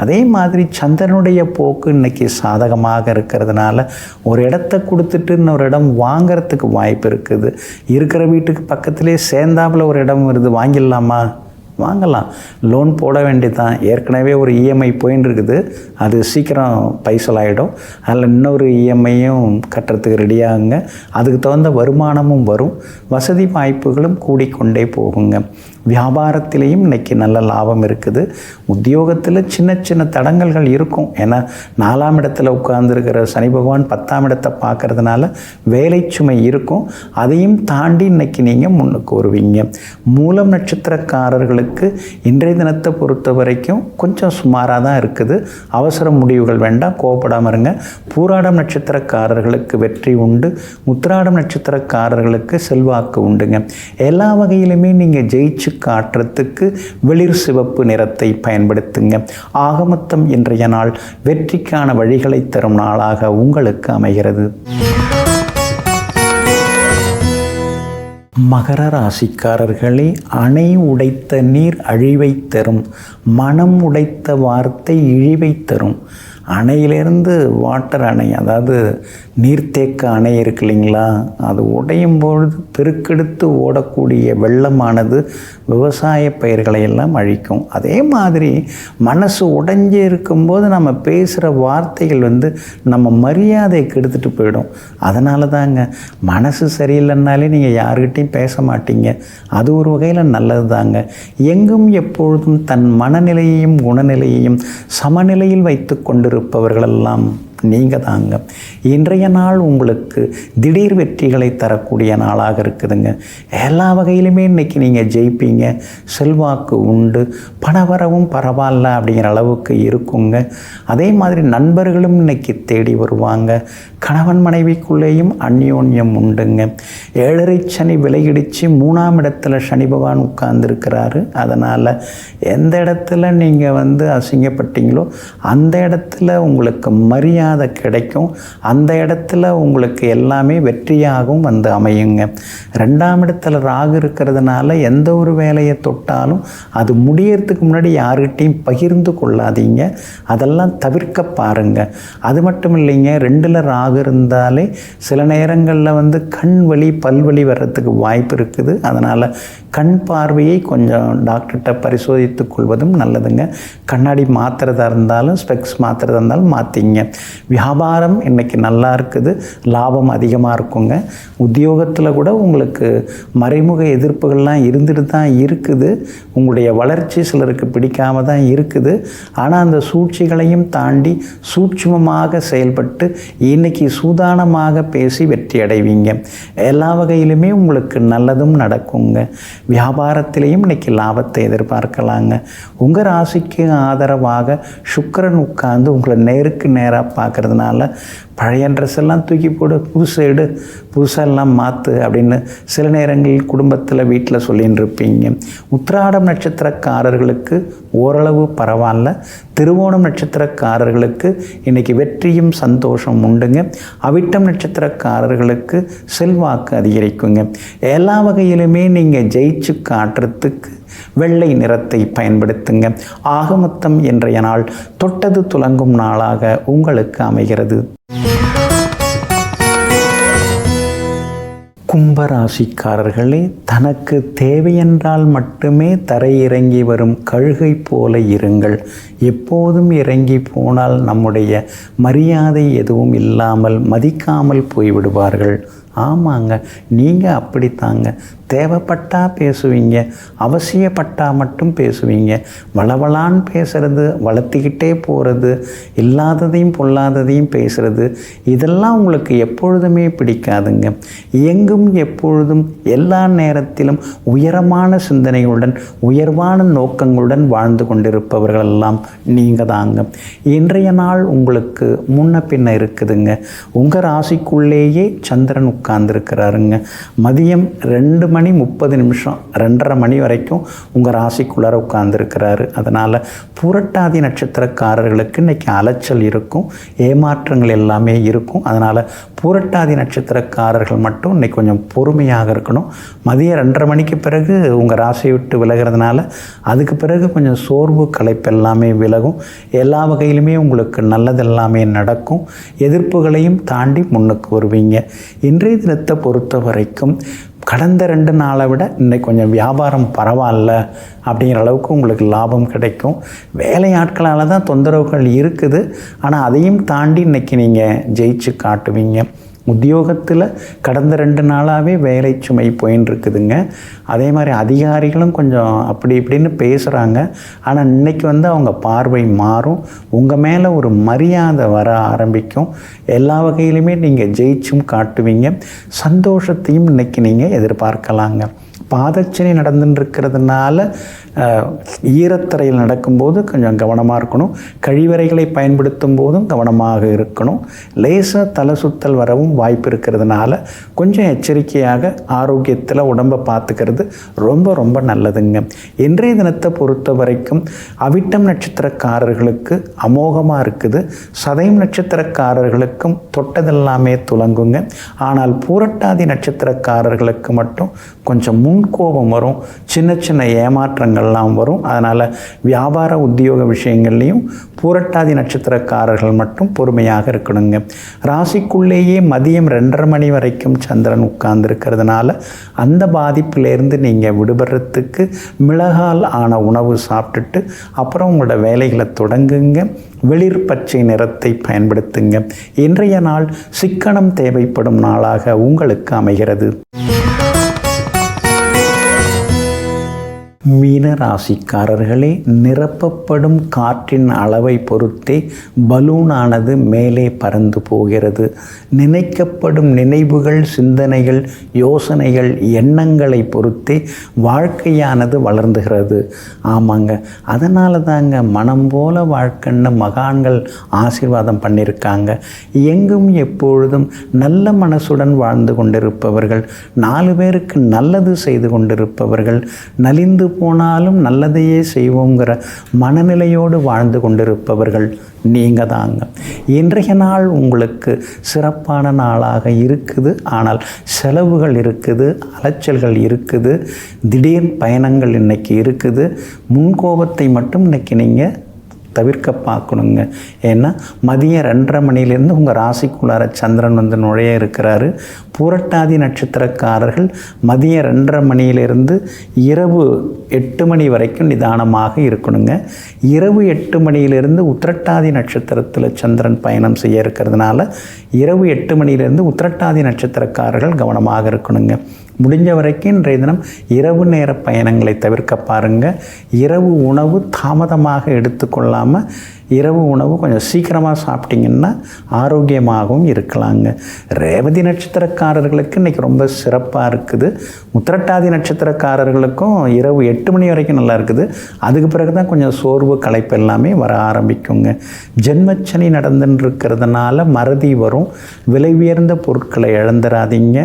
அதே மாதிரி சந்திரனுடைய போக்கு இன்றைக்கி சாதகமாக இருக்கிறதுனால ஒரு இடத்த கொடுத்துட்டு இன்னொரு இடம் வாங்கிறதுக்கு வாய்ப்பு இருக்குது. இருக்கிற வீட்டுக்கு பக்கத்திலே சேர்ந்தாப்புல ஒரு இடம் வருது, வாங்கிடலாமா? வாங்கலாம், லோன் போட வேண்டியதான். ஏற்கனவே ஒரு இஎம்ஐ போயின்னு இருக்குது, அது சீக்கிரம் பைசலாகிடும். அதில் இன்னொரு இஎம்ஐயும் கட்டுறதுக்கு ரெடியாகுங்க. அதுக்கு தகுந்த வருமானமும் வரும், வசதி வாய்ப்புகளும் கூடிக்கொண்டே போகுங்க. வியாபாரத்திலையும் இன்றைக்கி நல்ல லாபம் இருக்குது. உத்தியோகத்தில் சின்ன சின்ன தடங்கல்கள் இருக்கும். ஏன்னா 4ஆம் இடத்துல உட்கார்ந்துருக்கிற சனி பகவான் 10ஆம் இடத்தை பார்க்கறதுனால வேலை சுமை இருக்கும். அதையும் தாண்டி இன்றைக்கி நீங்கள் முன்னுக்கு வருவீங்க. மூலம் நட்சத்திரக்காரர்களுக்கு இன்றைய தினத்தை பொறுத்த வரைக்கும் கொஞ்சம் சுமாராக தான் இருக்குது. அவசர முடிவுகள் வேண்டாம், கோபப்படாமல் இருங்க. பூராடம் நட்சத்திரக்காரர்களுக்கு வெற்றி உண்டு. உத்திராடம் நட்சத்திரக்காரர்களுக்கு செல்வாக்கு உண்டுங்க. எல்லா வகையிலுமே நீங்கள் ஜெயிச்சு காட்டுறதுக்கு வெளிர் சிவப்பு நிறத்தை பயன்படுத்துங்க. ஆகமொத்தம் இன்றைய நாள் வெற்றிக்கான வழிகளை தரும் நாளாக உங்களுக்கு அமைகிறது. மகர ராசிக்காரர்களே, அணை உடைத்த நீர் அழிவை தரும், மனம் உடைத்த வார்த்தை இழிவை தரும். அணையிலேருந்து வாட்டர் அணை, அதாவது நீர்த்தேக்க அணை இருக்கு இல்லைங்களா, அது உடையும் பொழுது பெருக்கெடுத்து ஓடக்கூடிய வெள்ளமானது விவசாய பயிர்களை எல்லாம் அழிக்கும். அதே மாதிரி மனசு உடைஞ்சு இருக்கும்போது நம்ம பேசுகிற வார்த்தைகள் நம்ம மரியாதையை கெடுத்துட்டு போயிடும். அதனால தாங்க மனசு சரியில்லைன்னாலே நீங்கள் யாருக்கிட்டையும் பேச மாட்டீங்க. அது ஒரு வகையில் நல்லது தாங்க. எங்கும் எப்பொழுதும் தன் மனநிலையையும் குணநிலையையும் சமநிலையில் வைத்து கொண்டிருப்பவர்களெல்லாம் நீங்கள் தாங்க. இன்றைய நாள் உங்களுக்கு திடீர் வெற்றிகளை தரக்கூடிய நாளாக இருக்குதுங்க. எல்லா வகையிலுமே இன்றைக்கி நீங்கள் ஜெயிப்பீங்க. செல்வாக்கு உண்டு, பணவரவும் பரவாயில்ல அப்படிங்கிற அளவுக்கு இருக்குங்க. அதே மாதிரி நண்பர்களும் இன்றைக்கி தேடி வருவாங்க. கணவன் மனைவிக்குள்ளேயும் அந்யோன்யம் உண்டுங்க. 7.5 சனி விலகிடிச்சு 3ஆம் இடத்துல சனி பகவான் உட்கார்ந்துருக்கிறாரு. அதனால் எந்த இடத்துல நீங்கள் அசிங்கப்பட்டீங்களோ அந்த இடத்துல உங்களுக்கு மரியாதை கிடைக்கும். அந்த இடத்துல உங்களுக்கு எல்லாமே வெற்றியாகவும் அமையுங்க. 2ஆம் இடத்துல ராகு இருக்கிறதுனால எந்த ஒரு வேலையை தொட்டாலும் அது முடியறதுக்கு முன்னாடி யாருக்கிட்டையும் பகிர்ந்து கொள்ளாதீங்க. அதெல்லாம் தவிர்க்க பாருங்க. அது மட்டும் இல்லைங்க, 2ல் ராகு இருந்தாலே சில நேரங்களில் கண் வலி பல்வலி வர்றதுக்கு வாய்ப்பு இருக்குது. அதனால் கண் பார்வையை கொஞ்சம் டாக்டர்கிட்ட பரிசோதித்து கொள்வதும் நல்லதுங்க. கண்ணாடி மாத்திரதா இருந்தாலும் ஸ்பெக்ஸ் மாத்திரதா இருந்தாலும் மாற்றிங்க. வியாபாரம் இன்றைக்கி நல்லா இருக்குது, லாபம் அதிகமாக இருக்குங்க. உத்தியோகத்தில் கூட உங்களுக்கு மறைமுக எதிர்ப்புகள்லாம் இருந்துட்டு தான் இருக்குது. உங்களுடைய வளர்ச்சி சிலருக்கு பிடிக்காமல் தான் இருக்குது. ஆனால் அந்த சூழ்ச்சிகளையும் தாண்டி சூட்சுமமாக செயல்பட்டு இன்றைக்கி சூதானமாக பேசி வெற்றி அடைவீங்க. எல்லா வகையிலுமே உங்களுக்கு நல்லதும் நடக்குங்க. வியாபாரத்திலையும் இன்றைக்கி லாபத்தை எதிர்பார்க்கலாங்க. உங்கள் ராசிக்கு ஆதரவாக சுக்கிரன் உட்கார்ந்து உங்களை நேருக்கு நேராக பார்க்குறதுனால பழைய ட்ரெஸ் எல்லாம் தூக்கி போடு, புதுசு எடு, புதுசெல்லாம் மாற்று அப்படின்னு சில நேரங்களில் குடும்பத்தில் வீட்டில் சொல்லின்னு இருப்பீங்க. உத்திராடம் நட்சத்திரக்காரர்களுக்கு ஓரளவு பரவாயில்ல. திருவோணம் நட்சத்திரக்காரர்களுக்கு இன்றைக்கி வெற்றியும் சந்தோஷம் உண்டுங்க. அவிட்டம் நட்சத்திரக்காரர்களுக்கு செல்வாக்கு அதிகரிக்குங்க. எல்லா வகையிலுமே நீங்கள் ஜெயிச்சு காட்டுறதுக்கு வெள்ளை நிறத்தை பயன்படுத்துங்க. ஆகமொத்தம் இன்றைய நாள் தொட்டது துலங்கும் நாளாக உங்களுக்கு அமைகிறது. கும்ப கும்பராசிக்காரர்களே, தனக்கு தேவையென்றால் மட்டுமே தரையிறங்கி வரும் கழுகை போல இருங்கள். எப்போதும் இறங்கி போனால் நம்முடைய மரியாதை எதுவும் இல்லாமல் மதிக்காமல் போய்விடுவார்கள். ஆமாங்க, நீங்கள் அப்படித்தாங்க. தேவைப்பட்டால் பேசுவீங்க, அவசியப்பட்டால் மட்டும் பேசுவீங்க. வளவளான்னு பேசுகிறது, வளர்த்திக்கிட்டே போகிறது, இல்லாததையும் பொல்லாததையும் பேசுகிறது, இதெல்லாம் உங்களுக்கு எப்பொழுதுமே பிடிக்காதுங்க. எங்கும் எப்பொழுதும் எல்லா நேரத்திலும் உயரமான சிந்தனைகளுடன் உயர்வான நோக்கங்களுடன் வாழ்ந்து கொண்டிருப்பவர்களெல்லாம் நீங்கள் தாங்க. இன்றைய நாள் உங்களுக்கு முன்ன பின்ன இருக்குதுங்க. உங்கள் ராசிக்குள்ளேயே சந்திரன் உட்கார்ந்துருக்கிறாருங்க. மதியம் 2 மணி 30 நிமிஷம் 2:30 மணி வரைக்கும் உங்கள் ராசிக்குள்ளார உட்கார்ந்துருக்கிறாரு. அதனால் புரட்டாதி நட்சத்திரக்காரர்களுக்கு இன்றைக்கி அலைச்சல் இருக்கும், ஏமாற்றங்கள் எல்லாமே இருக்கும். அதனால் புரட்டாதி நட்சத்திரக்காரர்கள் மட்டும் இன்றைக்கி கொஞ்சம் பொறுமையாக இருக்கணும். மதியம் 2:30 மணிக்கு பிறகு உங்கள் ராசியை விட்டு விலகிறதுனால அதுக்கு பிறகு கொஞ்சம் சோர்வு களைப்பு எல்லாமே விலகும். எல்லா வகையிலுமே உங்களுக்கு நல்லதெல்லாமே நடக்கும். எதிர்ப்புகளையும் தாண்டி முன்னுக்கு வருவீங்க. இன்றைய தினத்தை பொறுத்த வரைக்கும் கடந்த 2 நாளை விட இன்றைக்கி கொஞ்சம் வியாபாரம் பரவாயில்ல அப்படிங்கிற அளவுக்கு உங்களுக்கு லாபம் கிடைக்கும். வேலையாட்களால் தான் தொந்தரவுகள் இருக்குது, ஆனால் அதையும் தாண்டி இன்றைக்கி நீங்கள் ஜெயிச்சு காட்டுவீங்க. உத்தியோகத்தில் கடந்த 2 நாளாகவே வேலை சுமை போயின்னு இருக்குதுங்க. அதே மாதிரி அதிகாரிகளும் கொஞ்சம் அப்படி இப்படின்னு பேசுகிறாங்க. ஆனால் இன்றைக்கி அவங்க பார்வை மாறும். உங்கள் மேலே ஒரு மரியாதை வர ஆரம்பிக்கும். எல்லா வகையிலுமே நீங்கள் ஜெயிச்சும் காட்டுவீங்க. சந்தோஷத்தையும் இன்றைக்கி நீங்கள் எதிர்பார்க்கலாங்க. பாதச்சனை நடந்துட்டுருக்கிறதுனால ஈரத்தரையில் நடக்கும்போது கொஞ்சம் கவனமாக இருக்கணும். கழிவறைகளை பயன்படுத்தும் போதும் கவனமாக இருக்கணும். லேசாக தலை சுத்தல் வரவும் வாய்ப்பு இருக்கிறதுனால கொஞ்சம் எச்சரிக்கையாக ஆரோக்கியத்தில் உடம்பை பார்த்துக்கிறது ரொம்ப ரொம்ப நல்லதுங்க. இன்றைய தினத்தை பொறுத்த வரைக்கும் அவிட்டம் நட்சத்திரக்காரர்களுக்கு அமோகமாக இருக்குது. சதயம் நட்சத்திரக்காரர்களுக்கும் தொட்டதெல்லாமே துலங்குங்க. ஆனால் பூரட்டாதி நட்சத்திரக்காரர்களுக்கு மட்டும் கொஞ்சம் முன்கோபம் வரும், சின்ன சின்ன ஏமாற்றங்கள்லாம் வரும். அதனால் வியாபார உத்தியோக விஷயங்கள்லையும் பூரட்டாதி நட்சத்திரக்காரர்கள் மட்டும் பொறுமையாக இருக்கணுங்க. ராசிக்குள்ளேயே மதியம் 2:30 மணி வரைக்கும் சந்திரன் உட்கார்ந்துருக்கிறதுனால அந்த பாதிப்பிலேருந்து நீங்கள் விடுபடுறதுக்கு மிளகால் ஆன உணவு சாப்பிட்டுட்டு அப்புறம் உங்களோட வேலைகளை தொடங்குங்க. வெளிர் பச்சை நிறத்தை பயன்படுத்துங்க. இன்றைய நாள் சிக்கனம் தேவைப்படும் நாளாக உங்களுக்கு அமைகிறது. மீன ராசிக்காரர்களே, நிரப்பப்படும் காற்றின் அளவை பொறுத்தே பலூனானது மேலே பறந்து போகிறது. நினைக்கப்படும் நினைவுகள், சிந்தனைகள், யோசனைகள், எண்ணங்களை பொறுத்தே வாழ்க்கையானது வளர்ந்துகிறது. ஆமாங்க, அதனால தாங்க மனம் போல வாழ்க்கைன்னு மகான்கள் ஆசீர்வாதம் பண்ணியிருக்காங்க. எங்கும் எப்பொழுதும் நல்ல மனசுடன் வாழ்ந்து கொண்டிருப்பவர்கள், 4 பேருக்கு நல்லது செய்து கொண்டிருப்பவர்கள், நலிந்து போனாலும் நல்லதையே செய்வோங்கிற மனநிலையோடு வாழ்ந்து கொண்டிருப்பவர்கள் நீங்கள் தாங்க. இன்றைய நாள் உங்களுக்கு சிறப்பான நாளாக இருக்குது. ஆனால் செலவுகள் இருக்குது, அலைச்சல்கள் இருக்குது, திடீர் பயணங்கள் இன்றைக்கி இருக்குது. முன்கோபத்தை மட்டும் இன்றைக்கி நீங்கள் தவிர்க்க பார்க்கணுங்க. ஏன்னா மதியம் 2:30 மணிலேருந்து உங்கள் ராசிக்குள்ளார சந்திரன் நுழைய இருக்கிறாரு. பூரட்டாதி நட்சத்திரக்காரர்கள் மதியம் 2:30 மணியிலிருந்து இரவு 8 மணி வரைக்கும் நிதானமாக இருக்கணுங்க. இரவு 8 மணியிலிருந்து உத்திரட்டாதி நட்சத்திரத்தில் சந்திரன் பயணம் செய்ய இருக்கிறதுனால இரவு 8 மணியிலிருந்து உத்திரட்டாதி நட்சத்திரக்காரர்கள் கவனமாக இருக்கணுங்க. முடிஞ்ச வரைக்கும் இன்றைய தினம் இரவு நேர பயணங்களை தவிர்க்க பாருங்கள். இரவு உணவு தாமதமாக எடுத்துக்கொள்ளாமல் இரவு உணவு கொஞ்சம் சீக்கிரமாக சாப்பிட்டிங்கன்னா ஆரோக்கியமாகவும் இருக்கலாங்க. ரேவதி நட்சத்திரக்காரர்களுக்கு இன்றைக்கி ரொம்ப சிறப்பாக இருக்குது. உத்திரட்டாதி நட்சத்திரக்காரர்களுக்கும் இரவு 8 மணி வரைக்கும் நல்லா இருக்குது. அதுக்கு பிறகு தான் கொஞ்சம் சோர்வு களைப்பு எல்லாமே வர ஆரம்பிக்குங்க. ஜென்மச்சனி நடந்துட்டுருக்கிறதுனால மறதி வரும். விலை உயர்ந்த பொருட்களை இழந்துடாதீங்க.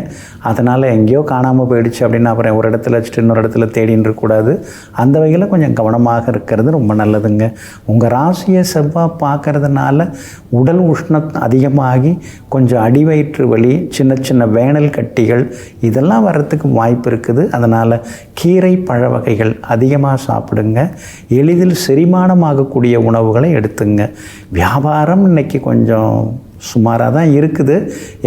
அதனால் எங்கேயோ காணாமல் போயிடுச்சு அப்படின்னு அப்புறம் ஒரு இடத்துல வச்சுட்டு இன்னொரு இடத்துல தேடின்னு இருக்கக்கூடாது. அந்த வகையில் கொஞ்சம் கவனமாக இருக்கிறது ரொம்ப நல்லதுங்க. உங்கள் ராசியை செவ்வாய் பார்க்கறதுனால உடல் உஷ்ணம் அதிகமாகி கொஞ்சம் அடிவயிற்று வலி, சின்ன சின்ன வேனல் கட்டிகள் இதெல்லாம் வர்றதுக்கு வாய்ப்பு இருக்குது. அதனால் கீரை பழ வகைகள் அதிகமாக சாப்பிடுங்க. எளிதில் செரிமானமாகக்கூடிய உணவுகளை எடுத்துங்க. வியாபாரம் இன்றைக்கி கொஞ்சம் சுமாராக தான் இருக்குது.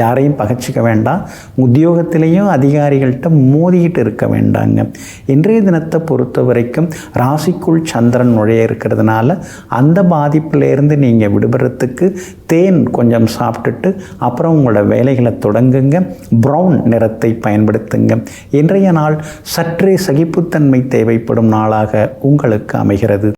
யாரையும் பகைச்சிக்க வேண்டாம். உத்தியோகத்திலையும் அதிகாரிகள்கிட்ட மோதிக்கிட்டு இருக்க வேண்டாங்க. இன்றைய தினத்தை பொறுத்த வரைக்கும் ராசிக்குள் சந்திரன் நுழைய இருக்கிறதுனால அந்த பாதிப்பிலேருந்து நீங்கள் விடுபடுறதுக்கு தேன் கொஞ்சம் சாப்பிட்டுட்டு அப்புறம் உங்களோட வேலைகளை தொடங்குங்க. ப்ரௌன் நிறத்தை பயன்படுத்துங்க. இன்றைய நாள் சற்றே சகிப்புத்தன்மை தேவைப்படும் நாளாக உங்களுக்கு அமைகிறது.